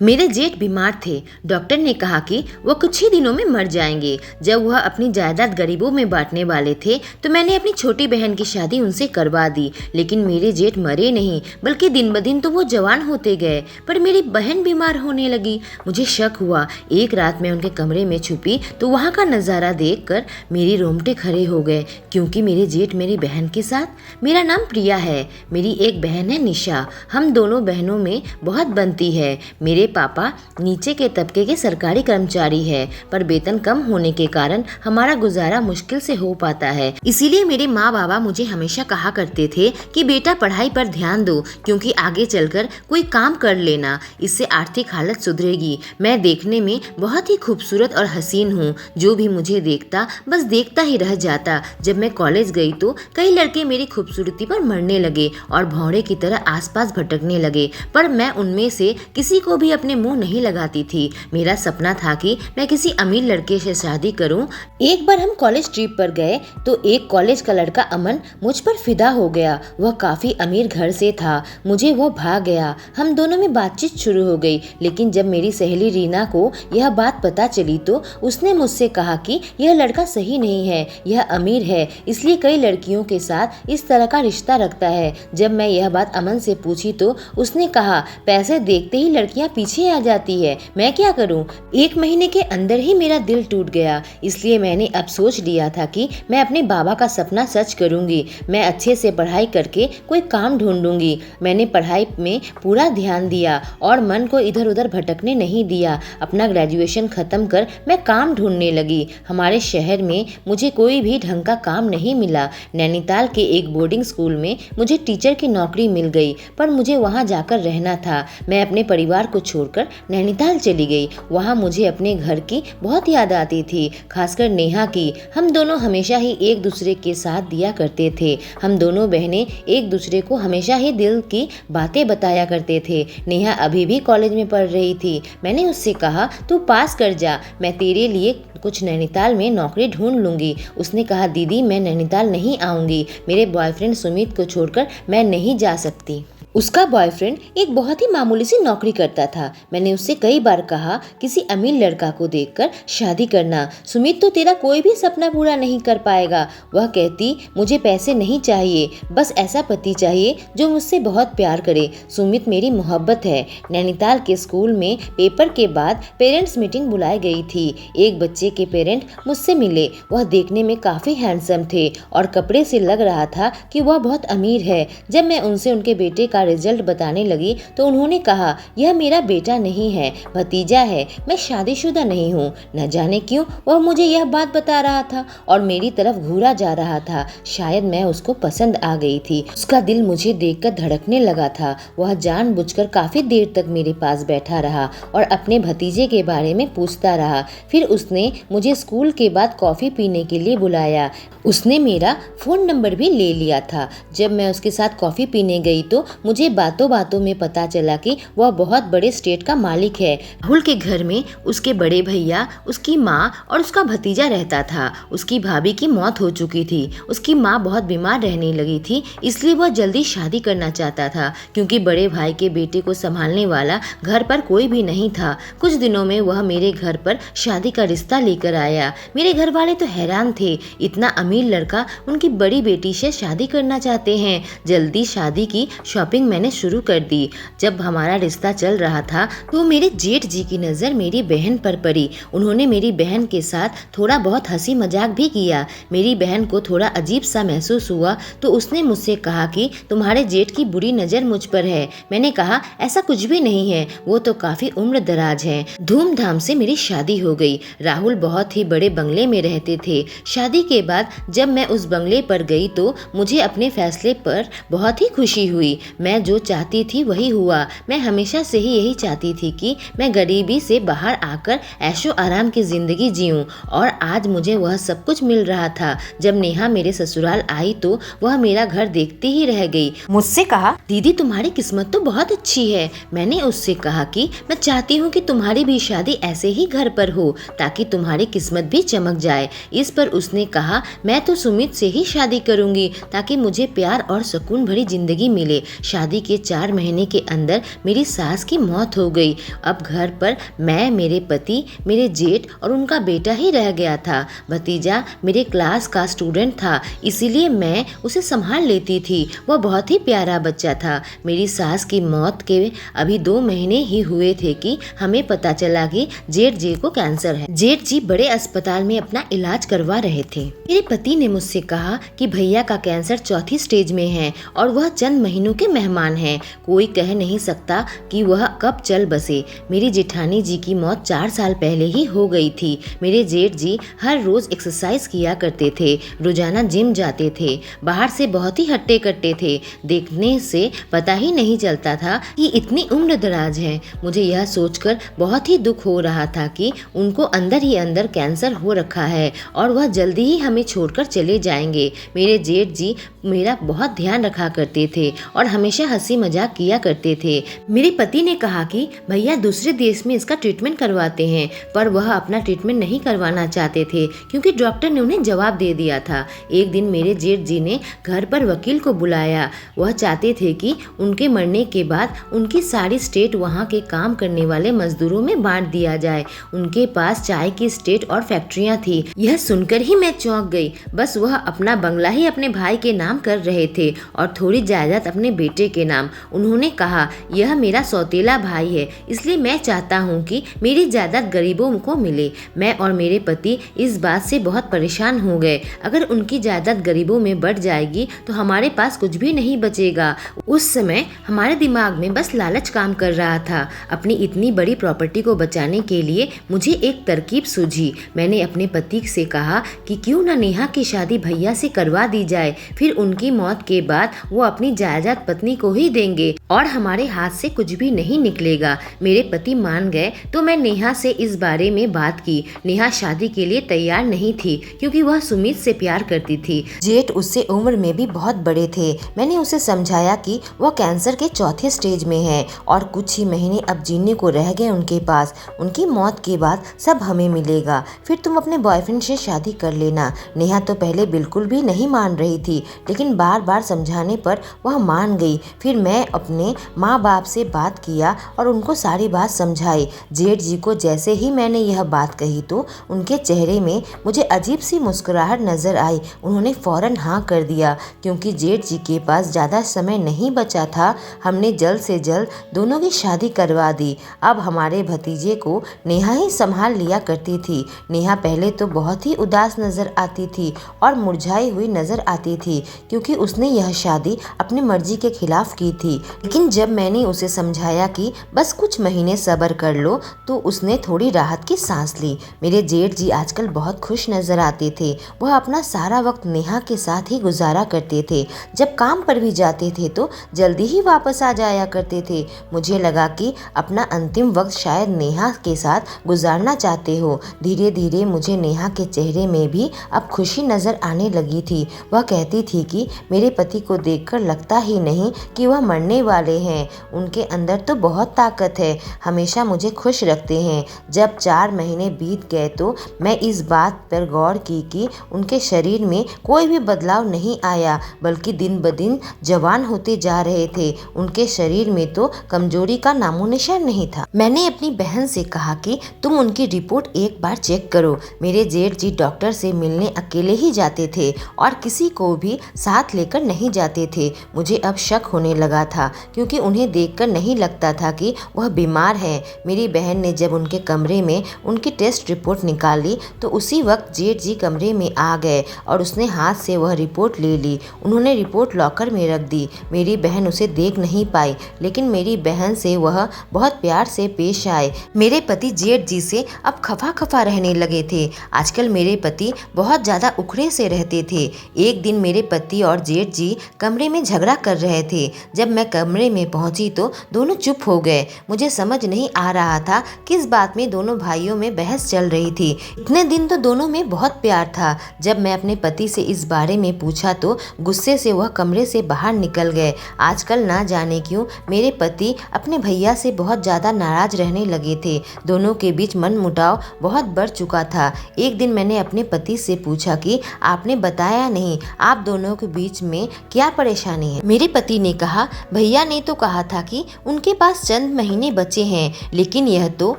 मेरे जेठ बीमार थे। डॉक्टर ने कहा कि वो कुछ ही दिनों में मर जाएंगे। जब वह अपनी जायदाद गरीबों में बांटने वाले थे तो मैंने अपनी छोटी बहन की शादी उनसे करवा दी। लेकिन मेरे जेठ मरे नहीं, बल्कि दिन ब दिन तो वो जवान होते गए। पर मेरी बहन बीमार होने लगी। मुझे शक हुआ। एक रात मैं उनके कमरे में छुपी तो वहाँ का नज़ारा देखकर मेरी रोंगटे खड़े हो गए, क्योंकि मेरे जेठ मेरी बहन के साथ। मेरा नाम प्रिया है। मेरी एक बहन है निशा। हम दोनों बहनों में बहुत बनती है। मेरे पापा नीचे के तबके के सरकारी कर्मचारी है, पर वेतन कम होने के कारण हमारा गुजारा मुश्किल से हो पाता है। इसीलिए मेरे माँ बाबा मुझे हमेशा कहा करते थे कि बेटा पढ़ाई पर ध्यान दो, क्योंकि आगे चलकर कोई काम कर लेना, इससे आर्थिक हालत सुधरेगी। मैं देखने में बहुत ही खूबसूरत और हसीन हूँ। जो भी मुझे देखता बस देखता ही रह जाता। जब मैं कॉलेज गई तो कई लड़के मेरी खूबसूरती पर मरने लगे और भौरे की तरह आसपास भटकने लगे, पर मैं उनमें से किसी को भी अपने मुंह नहीं लगाती थी। मेरा सपना था कि मैं किसी अमीर लड़के से शादी करूं। एक बार हम कॉलेज ट्रिप पर गए तो एक कॉलेज का लड़का अमन मुझ पर फिदा हो गया। वह काफी अमीर घर से था। मुझे वो भाग गया। हम दोनों में बातचीत शुरू हो गई, लेकिन जब मेरी सहेली रीना को यह बात पता चली तो उसने मुझसे कहा कि यह लड़का सही नहीं है, यह अमीर है, इसलिए कई लड़कियों के साथ इस तरह का रिश्ता रखता है। जब मैं यह बात अमन से पूछी तो उसने कहा, पैसे देखते ही लड़कियां पीछे आ जाती है, मैं क्या करूं? 1 महीने के अंदर ही मेरा दिल टूट गया। इसलिए मैंने अब सोच लिया था कि मैं अपने बाबा का सपना सच करूंगी। मैं अच्छे से पढ़ाई करके कोई काम ढूंढूंगी। मैंने पढ़ाई में पूरा ध्यान दिया और मन को इधर उधर भटकने नहीं दिया। अपना ग्रेजुएशन खत्म कर मैं काम ढूंढने लगी। हमारे शहर में मुझे कोई भी ढंग का काम नहीं मिला। नैनीताल के एक बोर्डिंग स्कूल में मुझे टीचर की नौकरी मिल गई, पर मुझे वहाँ जाकर रहना था। मैं अपने परिवार को छोड़कर नैनीताल चली गई। वहाँ मुझे अपने घर की बहुत याद आती थी, खासकर नेहा की। हम दोनों हमेशा ही एक दूसरे के साथ दिया करते थे। हम दोनों बहनें एक दूसरे को हमेशा ही दिल की बातें बताया करते थे। नेहा अभी भी कॉलेज में पढ़ रही थी। मैंने उससे कहा, तू पास कर जा, मैं तेरे लिए कुछ नैनीताल में नौकरी ढूंढ लूंगी। उसने कहा, दीदी मैं नैनीताल नहीं आऊंगी, मेरे बॉयफ्रेंड सुमित को छोड़कर मैं नहीं जा सकती। उसका बॉयफ्रेंड एक बहुत ही मामूली सी नौकरी करता था। मैंने उससे कई बार कहा, किसी अमीर लड़का को देखकर शादी करना। सुमित तो तेरा कोई भी सपना पूरा नहीं कर पाएगा। वह कहती, मुझे पैसे नहीं चाहिए, बस ऐसा पति चाहिए जो मुझसे बहुत प्यार करे। सुमित मेरी मोहब्बत है। नैनीताल के स्कूल में पेपर के बाद पेरेंट्स मीटिंग बुलाई गई थी। एक बच्चे के पेरेंट मुझसे मिले। वह देखने में काफ़ी हैंडसम थे और कपड़े से लग रहा था कि वह बहुत अमीर है। जब मैं उनसे उनके बेटे का रिजल्ट बताने लगी तो उन्होंने कहा, यह मेरा बेटा नहीं है, भतीजा है, मैं शादीशुदा नहीं हूँ। न जाने क्यों वह मुझे यह बात बता रहा था और मेरी तरफ घूरा जा रहा था। शायद मैं उसको पसंद आ गई थी। उसका दिल मुझे देखकर धड़कने लगा था। वह जानबूझकर काफी देर तक मेरे पास बैठा रहा और अपने भतीजे के बारे में पूछता रहा। फिर उसने मुझे स्कूल के बाद कॉफी पीने के लिए बुलाया। उसने मेरा फोन नंबर भी ले लिया था। जब मैं उसके साथ कॉफी पीने गई तो मुझे बातों बातों में पता चला कि वह बहुत बड़े स्टेट का मालिक है। राहुल के घर में उसके बड़े भैया, उसकी माँ और उसका भतीजा रहता था। उसकी भाभी की मौत हो चुकी थी। उसकी माँ बहुत बीमार रहने लगी थी, इसलिए वह जल्दी शादी करना चाहता था, क्योंकि बड़े भाई के बेटे को संभालने वाला घर पर कोई भी नहीं था। कुछ दिनों में वह मेरे घर पर शादी का रिश्ता लेकर आया। मेरे घर वाले तो हैरान थे, इतना अमीर लड़का उनकी बड़ी बेटी से शादी करना चाहते हैं। जल्दी शादी की शॉपिंग मैंने शुरू कर दी। जब हमारा रिश्ता चल रहा था तो मेरे जेठ जी की नज़र मेरी बहन पर पड़ी। उन्होंने मेरी बहन के साथ थोड़ा बहुत हंसी मजाक भी किया। मेरी बहन को थोड़ा अजीब सा महसूस हुआ तो उसने मुझसे कहा कि तुम्हारे जेठ की बुरी नज़र मुझ पर है। मैंने कहा, ऐसा कुछ भी नहीं है, वो तो काफ़ी उम्र दराज है। धूमधाम से मेरी शादी हो गई। राहुल बहुत ही बड़े बंगले में रहते थे। शादी के बाद जब मैं उस बंगले पर गई तो मुझे अपने फैसले पर बहुत ही खुशी हुई। मैं जो चाहती थी वही हुआ। मैं हमेशा से ही यही चाहती थी कि मैं गरीबी से बाहर आकर ऐशो आराम की जिंदगी जीऊं, और आज मुझे वह सब कुछ मिल रहा था। जब नेहा मेरे ससुराल आई तो वह मेरा घर देखती ही रह गई। मुझसे कहा, दीदी तुम्हारी किस्मत तो बहुत अच्छी है। मैंने उससे कहा कि मैं चाहती हूँ कि तुम्हारी भी शादी ऐसे ही घर पर हो, ताकि तुम्हारी किस्मत भी चमक जाए। इस पर उसने कहा, मैं तो सुमित से ही शादी करूंगी, ताकि मुझे प्यार और सुकून भरी जिंदगी मिले। शादी के 4 महीने के अंदर मेरी सास की मौत हो गई। अब घर पर मैं, मेरे पति, मेरे जेठ और उनका बेटा ही रह गया था। भतीजा मेरे क्लास का स्टूडेंट था, इसीलिए मैं उसे संभाल लेती थी। वह बहुत ही प्यारा बच्चा था। मेरी सास की मौत के अभी 2 महीने ही हुए थे कि हमें पता चला कि जेठ जी को कैंसर है। जेठ जी बड़े अस्पताल में अपना इलाज करवा रहे थे। मेरे पति ने मुझसे कहा कि भैया का कैंसर 4थी स्टेज में है और वह चंद महीनों के मेहमान हैं। कोई कह नहीं सकता कि वह कब चल बसे। मेरी जेठानी जी की मौत 4 साल पहले ही हो गई थी। मेरे जेठ जी हर रोज एक्सरसाइज किया करते थे, रोजाना जिम जाते थे, बाहर से बहुत ही हट्टे कट्टे थे। देखने से पता ही नहीं चलता था कि इतनी उम्र दराज है। मुझे यह सोचकर बहुत ही दुख हो रहा था कि उनको अंदर ही अंदर कैंसर हो रखा है और वह जल्दी ही हमें छोड़कर चले जाएंगे। मेरे जेठ जी मेरा बहुत ध्यान रखा करते थे और हमेशा हंसी मजाक किया करते थे। मेरे पति ने कहा कि भैया दूसरे देश में इसका ट्रीटमेंट करवाते हैं, पर वह अपना ट्रीटमेंट नहीं करवाना चाहते थे क्योंकि डॉक्टर ने उन्हें जवाब दे दिया था। एक दिन मेरे जेठ जी ने घर पर वकील को बुलाया। वह चाहते थे कि उनके मरने के बाद उनकी सारी स्टेट वहाँ के काम करने वाले मजदूरों में बांट दिया जाए। उनके पास चाय की स्टेट और फैक्ट्रियाँ थी। यह सुनकर ही मैं चौंक गई। बस वह अपना बंगला ही अपने भाई के नाम कर रहे थे और थोड़ी जायदाद अपने बेटे के नाम। उन्होंने कहा, यह मेरा सौतेला भाई है, इसलिए मैं चाहता हूँ कि मेरी जायदाद गरीबों को मिले। मैं और मेरे पति इस बात से बहुत परेशान हो गए। अगर उनकी जायदाद गरीबों में बढ़ जाएगी तो हमारे पास कुछ भी नहीं बचेगा। उस समय हमारे दिमाग में बस लालच काम कर रहा था। अपनी इतनी बड़ी प्रॉपर्टी को बचाने के लिए मुझे एक तरकीब सूझी। मैंने अपने पति से कहा कि क्यों न नेहा की शादी भैया से करवा दी जाए, फिर उनकी मौत के बाद वो अपनी जायदाद पत्नी को ही देंगे और हमारे हाथ से कुछ भी नहीं निकलेगा। मेरे पति मान गए तो मैं नेहा से इस बारे में बात की। नेहा शादी के लिए तैयार नहीं थी क्योंकि वह सुमित से प्यार करती थी। जेठ उससे उम्र में भी बहुत बड़े थे। मैंने उसे समझाया कि वह कैंसर के 4थे स्टेज में है और कुछ ही महीने अब जीने को रह गए उनके पास। उनकी मौत के बाद सब हमें मिलेगा, फिर तुम अपने बॉयफ्रेंड से शादी कर लेना। नेहा तो पहले बिल्कुल भी नहीं मान रही थी, लेकिन बार बार समझाने पर वह मान गई। फिर मैं अपने माँ बाप से बात किया और उनको सारी बात समझाई। जेठ जी को जैसे ही मैंने यह बात कही तो उनके चेहरे में मुझे अजीब सी मुस्कुराहट नजर आई। उन्होंने फौरन हाँ कर दिया। क्योंकि जेठ जी के पास ज़्यादा समय नहीं बचा था, हमने जल्द से जल्द दोनों की शादी करवा दी। अब हमारे भतीजे को नेहा ही संभाल लिया करती थी। नेहा पहले तो बहुत ही उदास नजर आती थी और मुरझाई हुई नजर आती थी क्योंकि उसने यह शादी अपनी मर्जी के खिलाफ की थी। लेकिन जब मैंने उसे समझाया कि बस कुछ महीने सब्र कर लो तो उसने थोड़ी राहत की सांस ली। मेरे जेठ जी आजकल बहुत खुश नजर आते थे। वह अपना सारा वक्त नेहा के साथ ही गुजारा करते थे। जब काम पर भी जाते थे तो जल्दी ही वापस आ जाया करते थे। मुझे लगा कि अपना अंतिम वक्त शायद नेहा के साथ गुजारना चाहते हो। धीरे धीरे मुझे नेहा के चेहरे में भी अब खुशी नजर आने लगी थी। वह कहती थी कि मेरे पति को देखकर लगता ही नहीं कि वह मरने वाले हैं। उनके अंदर तो बहुत ताकत है, हमेशा मुझे खुश रखते हैं। जब 4 महीने बीत गए तो मैं इस बात पर गौर की कि उनके शरीर में कोई भी बदलाव नहीं आया, बल्कि दिन ब दिन जवान होते जा रहे थे। उनके शरीर में तो कमजोरी का नामो निशान नहीं था। मैंने अपनी बहन से कहा कि तुम उनकी रिपोर्ट एक बार चेक करो। मेरे जेठ जी डॉक्टर से मिलने अकेले ही जाते थे और किसी को भी साथ लेकर नहीं जाते थे। मुझे अब शक होने लगा था क्योंकि उन्हें देखकर नहीं लगता था कि वह बीमार है। मेरी बहन ने जब उनके कमरे में उनकी टेस्ट रिपोर्ट निकाली तो उसी वक्त जेठ जी कमरे में आ गए और उसने हाथ से वह रिपोर्ट ले ली। उन्होंने रिपोर्ट लॉकर में रख दी। मेरी बहन उसे देख नहीं पाई, लेकिन मेरी बहन से वह बहुत प्यार से पेश आए। मेरे पति जेठ जी से अब खफा खफा रहने लगे थे। आजकल मेरे पति बहुत ज़्यादा उखड़े से रहते थे। एक दिन मेरे पति और जेठ जी कमरे में झगड़ा कर रहे थे। जब मैं कमरे में पहुंची तो दोनों चुप हो गए। मुझे समझ नहीं आ रहा था किस बात में दोनों भाइयों में बहस चल रही थी। इतने दिन तो दोनों में बहुत प्यार था। जब मैं अपने पति से इस बारे में पूछा तो गुस्से से वह कमरे से बाहर निकल गए। आजकल ना जाने क्यों मेरे पति अपने भैया से बहुत ज़्यादा नाराज रहने लगे थे। दोनों के बीच मनमुटाव बहुत बढ़ चुका था। एक दिन मैंने अपने पति से पूछा कि आपने बताया नहीं, आप दोनों के बीच में क्या परेशानी है। मेरे पति ने कहा, भैया ने तो कहा था कि उनके पास चंद महीने बचे हैं, लेकिन यह तो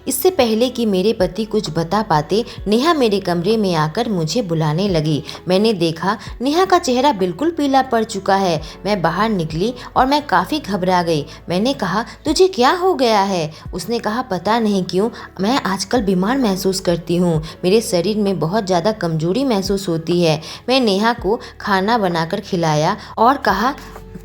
इससे पहले कि मेरे पति कुछ बता पाते नेहा मेरे कमरे में आकर मुझे बुलाने लगी। मैंने देखा नेहा का चेहरा बिल्कुल पीला पड़ चुका है। मैं बाहर निकली और मैं काफ़ी घबरा गई। मैंने कहा, तुझे क्या हो गया है? उसने कहा, पता नहीं क्यों मैं आजकल बीमार महसूस करती हूँ। मेरे शरीर में बहुत ज़्यादा कमजोरी महसूस होती है। मैं नेहा को खाना बनाकर खिलाया और कहा,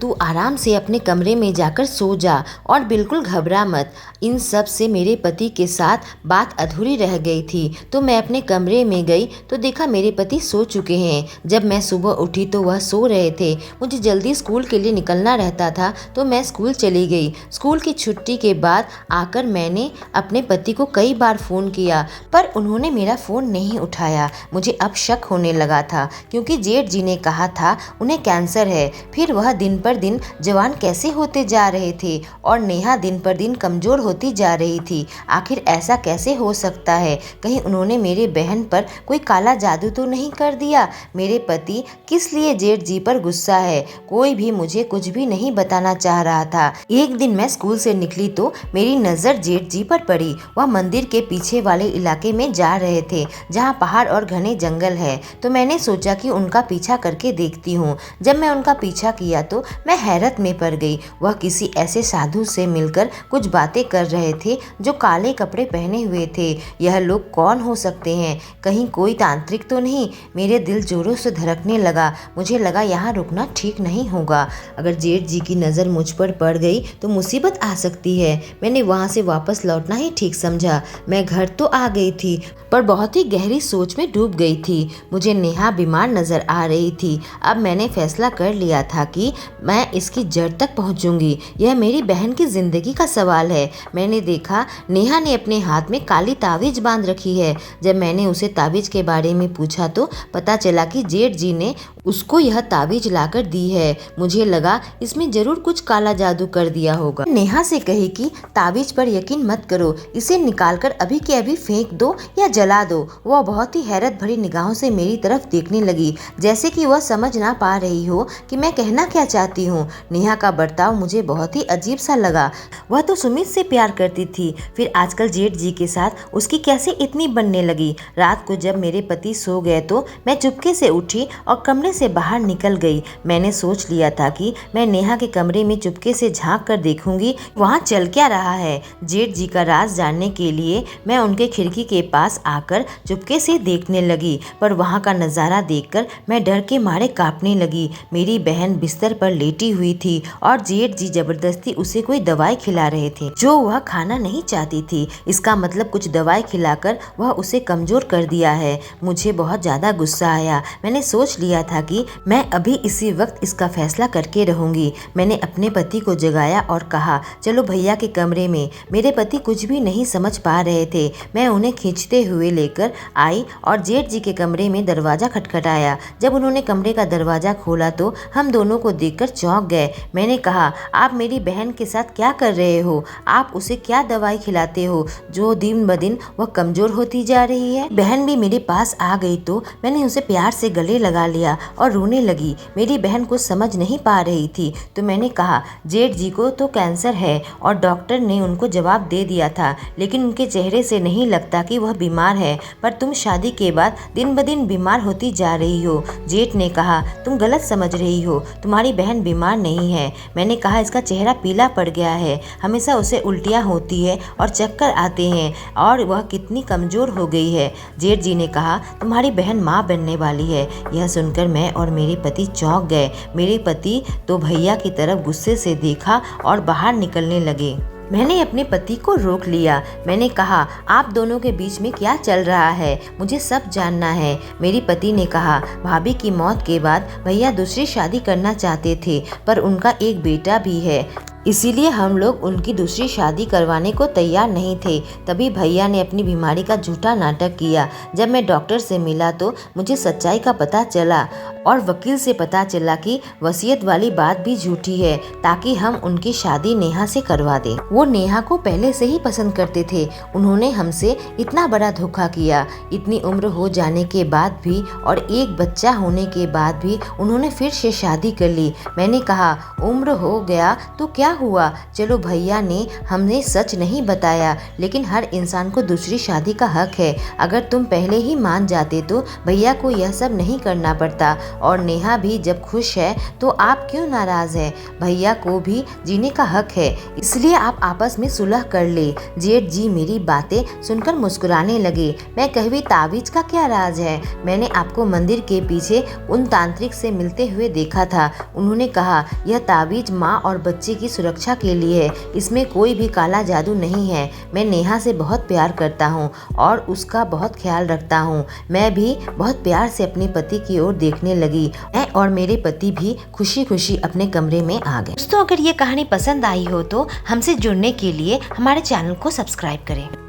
तू आराम से अपने कमरे में जाकर सो जा और बिल्कुल घबरा मत। इन सब से मेरे पति के साथ बात अधूरी रह गई थी। तो मैं अपने कमरे में गई तो देखा मेरे पति सो चुके हैं। जब मैं सुबह उठी तो वह सो रहे थे। मुझे जल्दी स्कूल के लिए निकलना रहता था तो मैं स्कूल चली गई। स्कूल की छुट्टी के बाद आकर मैंने अपने पति को कई बार फ़ोन किया पर उन्होंने मेरा फ़ोन नहीं उठाया। मुझे अब शक होने लगा था क्योंकि जेठ जी ने कहा था उन्हें कैंसर है। फिर वह दिन पर दिन जवान कैसे होते जा रहे थे और नेहा दिन पर दिन कमज़ोर होती जा रही थी। आखिर ऐसा कैसे हो सकता है? कहीं उन्होंने मेरे बहन पर कोई काला जादू तो नहीं कर दिया? मेरे पति किस लिए जेठ जी पर गुस्सा है? कोई भी मुझे कुछ भी नहीं बताना चाह रहा था। एक दिन मैं स्कूल से निकली तो मेरी नज़र जेठ जी पर पड़ी। वह मंदिर के पीछे वाले इलाके में जा रहे थे जहाँ पहाड़ और घने जंगल है। तो मैंने सोचा कि उनका पीछा करके देखती हूँ। जब मैं उनका पीछा किया तो मैं हैरत में पड़ गई। वह किसी ऐसे साधु से मिलकर कुछ बातें कर रहे थे जो काले कपड़े पहने हुए थे। यह लोग कौन हो सकते हैं? कहीं कोई तांत्रिक तो नहीं? मेरे दिल जोरों से धड़कने लगा। मुझे लगा यहाँ रुकना ठीक नहीं होगा। अगर जेठ जी की नज़र मुझ पर पड़ गई तो मुसीबत आ सकती है। मैंने वहाँ से वापस लौटना ही ठीक समझा। मैं घर तो आ गई थी पर बहुत ही गहरी सोच में डूब गई थी। मुझे नेहा बीमार नज़र आ रही थी। अब मैंने फैसला कर लिया था कि मैं इसकी जड़ तक पहुंचूंगी। यह मेरी बहन की ज़िंदगी का सवाल है। मैंने देखा नेहा ने अपने हाथ में काली ताबीज़ बांध रखी है। जब मैंने उसे ताबीज़ के बारे में पूछा तो पता चला कि जेठ जी ने उसको यह ताबीज़ लाकर दी है। मुझे लगा इसमें ज़रूर कुछ काला जादू कर दिया होगा। नेहा से कही कि ताबीज़ पर यकीन मत करो, इसे निकालकर अभी के अभी फेंक दो या जला दो। वह बहुत ही हैरत भरी निगाहों से मेरी तरफ देखने लगी, जैसे कि वह समझ ना पा रही हो कि मैं कहना क्या चाहती हूँ। नेहा का बर्ताव मुझे बहुत ही अजीब सा लगा। वह तो सुमित से प्यार करती थी, फिर आजकल जेठ जी के साथ उसकी कैसे इतनी बनने लगी। रात को जब मेरे पति सो गए तो मैं चुपके से उठी और कमरे से बाहर निकल गई। मैंने सोच लिया था कि मैं नेहा के कमरे में चुपके से झांक कर देखूंगी वहाँ चल क्या रहा है। जेठ जी का राज जानने के लिए मैं उनके खिड़की के पास आकर चुपके से देखने लगी, पर वहाँ का नज़ारा देखकर मैं डर के मारे कांपने लगी। मेरी बहन बिस्तर पर लेटी हुई थी और जेठ जी जबरदस्ती उसे कोई दवाई खिला रहे थे जो वह खाना नहीं चाहती थी। इसका मतलब कुछ दवाई खिलाकर वह उसे कमजोर कर दिया है। मुझे बहुत ज़्यादा गुस्सा आया। मैंने सोच लिया था कि मैं अभी इसी वक्त इसका फैसला करके रहूंगी। मैंने अपने पति को जगाया और कहा, चलो भैया के कमरे में। मेरे पति कुछ भी नहीं समझ पा रहे थे। मैं उन्हें खींचते हुए लेकर आई और जेठ जी के कमरे में दरवाज़ा खटखटाया। जब उन्होंने कमरे का दरवाज़ा खोला तो हम दोनों को देखकर चौंक गए। मैंने कहा, आप मेरी बहन के साथ क्या कर रहे हो? आप उसे क्या दवाई खिलाते हो जो दिन ब दिन वह कमज़ोर होती जा रही है? बहन भी मेरे पास आ गई तो मैंने उसे प्यार से गले लगा लिया और रोने लगी। मेरी बहन कुछ समझ नहीं पा रही थी तो मैंने कहा, जेठ जी को तो कैंसर है और डॉक्टर ने उनको जवाब दे दिया था, लेकिन उनके चेहरे से नहीं लगता कि वह बीमार है। पर तुम शादी के बाद दिन ब दिन बीमार होती जा रही हो। जेठ ने कहा, तुम गलत समझ रही हो, तुम्हारी बहन बीमार नहीं है। मैंने कहा, इसका चेहरा पीला पड़ गया है, हमेशा उसे उल्टियाँ होती है और चक्कर आते हैं और वह कितनी कमज़ोर हो गई है। जेठ जी ने कहा, तुम्हारी बहन माँ बनने वाली है। यह सुनकर मैं और मेरे पति चौंक गए। मेरे पति तो भैया की तरफ गुस्से से देखा और बाहर निकलने लगे। मैंने अपने पति को रोक लिया। मैंने कहा, आप दोनों के बीच में क्या चल रहा है? मुझे सब जानना है। मेरे पति ने कहा, भाभी की मौत के बाद भैया दूसरी शादी करना चाहते थे पर उनका एक बेटा भी है, इसीलिए हम लोग उनकी दूसरी शादी करवाने को तैयार नहीं थे। तभी भैया ने अपनी बीमारी का झूठा नाटक किया। जब मैं डॉक्टर से मिला तो मुझे सच्चाई का पता चला। और वकील से पता चला कि वसीयत वाली बात भी झूठी है ताकि हम उनकी शादी नेहा से करवा दें। वो नेहा को पहले से ही पसंद करते थे। उन्होंने हमसे इतना बड़ा धोखा किया। इतनी उम्र हो जाने के बाद भी और एक बच्चा होने के बाद भी उन्होंने फिर से शादी कर ली। मैंने कहा उम्र हो गया तो क्या हुआ, चलो भैया ने हमने सच नहीं बताया, लेकिन हर इंसान को दूसरी शादी का हक है। अगर तुम पहले ही मान जाते तो भैया को यह सब नहीं करना पड़ता। और नेहा भी जब खुश है तो आप क्यों नाराज हैं? भैया को भी जीने का हक है, इसलिए आप आपस में सुलह कर ले। जेठ जी मेरी बातें सुनकर मुस्कुराने लगे। मैं कही ताबीज का क्या राज है? मैंने आपको मंदिर के पीछे उन तांत्रिक से मिलते हुए देखा था। उन्होंने कहा यह ताबीज माँ और बच्चे की सुरक्षा के लिए है, इसमें कोई भी काला जादू नहीं है। मैं नेहा से बहुत प्यार करता हूँ और उसका बहुत ख्याल रखता हूँ। मैं भी बहुत प्यार से अपने पति की ओर देखने लगी। मैं और मेरे पति भी खुशी खुशी अपने कमरे में आ गए। दोस्तों, अगर ये कहानी पसंद आई हो तो हमसे जुड़ने के लिए हमारे चैनल को सब्सक्राइब करें।